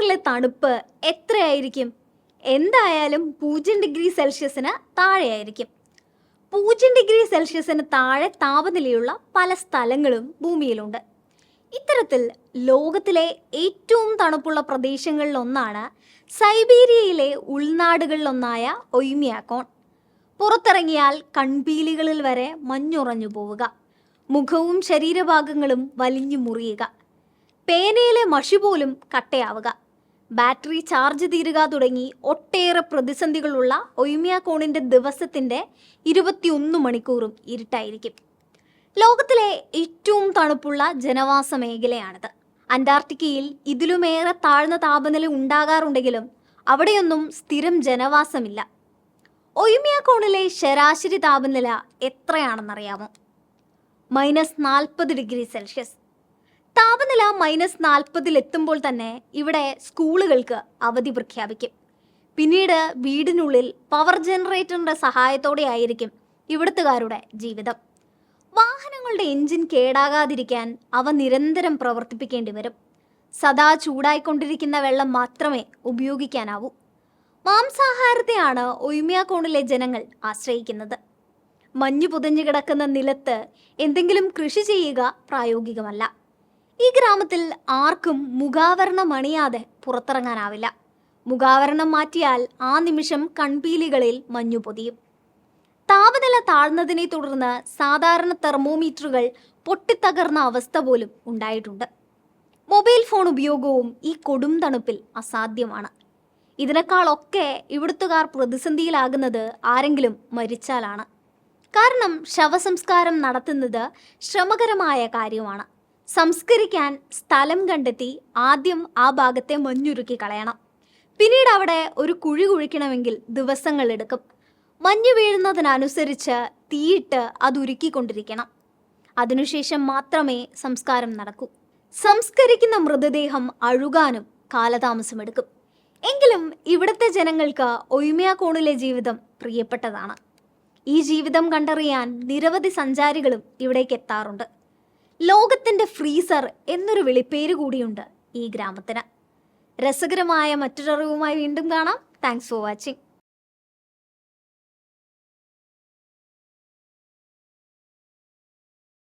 മണിക്കൂറിലെ തണുപ്പ് എത്രയായിരിക്കും? എന്തായാലും 0 ഡിഗ്രി സെൽഷ്യസിന് താഴെയായിരിക്കും. 0 ഡിഗ്രി സെൽഷ്യസിന് താഴെ താപനിലയുള്ള പല സ്ഥലങ്ങളും ഭൂമിയിലുണ്ട്. ഇത്തരത്തിൽ ലോകത്തിലെ ഏറ്റവും തണുപ്പുള്ള പ്രദേശങ്ങളിലൊന്നാണ് സൈബീരിയയിലെ ഉൾനാടുകളിലൊന്നായ ഒയ്മിയാക്കോൺ. പുറത്തിറങ്ങിയാൽ കൺപീലികളിൽ വരെ മഞ്ഞുറഞ്ഞു പോവുക, മുഖവും ശരീരഭാഗങ്ങളും വലിഞ്ഞു മുറിയുക, പേനയിലെ മഷി പോലും കട്ടയാവുക, ബാറ്ററി ചാർജ് തീരുക തുടങ്ങി ഒട്ടേറെ പ്രതിസന്ധികളുള്ള ഒയ്മിയാക്കോണിൻ്റെ ദിവസത്തിൻ്റെ 21 മണിക്കൂറും ഇരുട്ടായിരിക്കും. ലോകത്തിലെ ഏറ്റവും തണുപ്പുള്ള ജനവാസ മേഖലയാണിത്. അന്റാർട്ടിക്കയിൽ ഇതിലുമേറെ താഴ്ന്ന താപനില ഉണ്ടാകാറുണ്ടെങ്കിലും അവിടെയൊന്നും സ്ഥിരം ജനവാസമില്ല. ഒയ്മിയാക്കോണിലെ ശരാശരി താപനില എത്രയാണെന്നറിയാമോ? -40 ഡിഗ്രി സെൽഷ്യസ്. താപനില -40 എത്തുമ്പോൾ തന്നെ ഇവിടെ സ്കൂളുകൾക്ക് അവധി പ്രഖ്യാപിക്കും. പിന്നീട് വീടിനുള്ളിൽ പവർ ജനറേറ്ററിൻ്റെ സഹായത്തോടെ ആയിരിക്കും ഇവിടുത്തുകാരുടെ ജീവിതം. വാഹനങ്ങളുടെ എഞ്ചിൻ കേടാകാതിരിക്കാൻ അവ നിരന്തരം പ്രവർത്തിപ്പിക്കേണ്ടി വരും. സദാ ചൂടായിക്കൊണ്ടിരിക്കുന്ന വെള്ളം മാത്രമേ ഉപയോഗിക്കാനാവൂ. മാംസാഹാരത്തെയാണ് ഒയ്മിയാക്കോണിലെ ജനങ്ങൾ ആശ്രയിക്കുന്നത്. മഞ്ഞു പുതഞ്ഞു കിടക്കുന്ന നിലത്ത് എന്തെങ്കിലും കൃഷി ചെയ്യുക പ്രായോഗികമല്ല. ഈ ഗ്രാമത്തിൽ ആർക്കും മുഖാവരണം അണിയാതെ പുറത്തിറങ്ങാനാവില്ല. മുഖാവരണം മാറ്റിയാൽ ആ നിമിഷം കൺപീലികളിൽ മഞ്ഞു പൊതിയും. താപനില താഴ്ന്നതിനെ തുടർന്ന് സാധാരണ തെർമോമീറ്ററുകൾ പൊട്ടിത്തകർന്ന അവസ്ഥ പോലും ഉണ്ടായിട്ടുണ്ട്. മൊബൈൽ ഫോൺ ഉപയോഗവും ഈ കൊടും തണുപ്പിൽ അസാധ്യമാണ്. ഇതിനേക്കാളൊക്കെ ഇവിടുത്തുകാർ പ്രതിസന്ധിയിലാകുന്നത് ആരെങ്കിലും മരിച്ചാലാണ്. കാരണം ശവസംസ്കാരം നടത്തുന്നത് ശ്രമകരമായ കാര്യമാണ്. സംസ്കരിക്കാൻ സ്ഥലം കണ്ടെത്തി ആദ്യം ആ ഭാഗത്തെ മഞ്ഞുരുക്കി കളയണം. പിന്നീട് അവിടെ ഒരു കുഴി കുഴിക്കണമെങ്കിൽ ദിവസങ്ങളെടുക്കും. മഞ്ഞ് വീഴുന്നതിനനുസരിച്ച് തീയിട്ട് അത് ഉരുക്കിക്കൊണ്ടിരിക്കണം. അതിനുശേഷം മാത്രമേ സംസ്കാരം നടക്കൂ. സംസ്കരിക്കുന്ന മൃതദേഹം അഴുകാനും കാലതാമസമെടുക്കും. എങ്കിലും ഇവിടുത്തെ ജനങ്ങൾക്ക് ഒയ്മിയാക്കോണിലെ ജീവിതം പ്രിയപ്പെട്ടതാണ്. ഈ ജീവിതം കണ്ടറിയാൻ നിരവധി സഞ്ചാരികളും ഇവിടേക്ക് എത്താറുണ്ട്. ലോകത്തിൻ്റെ ഫ്രീസർ എന്നൊരു വിളിപ്പേര് കൂടിയുണ്ട് ഈ ഗ്രാമത്തിന്. രസകരമായ മറ്റൊരറിവുമായി വീണ്ടും കാണാം. Thanks for watching.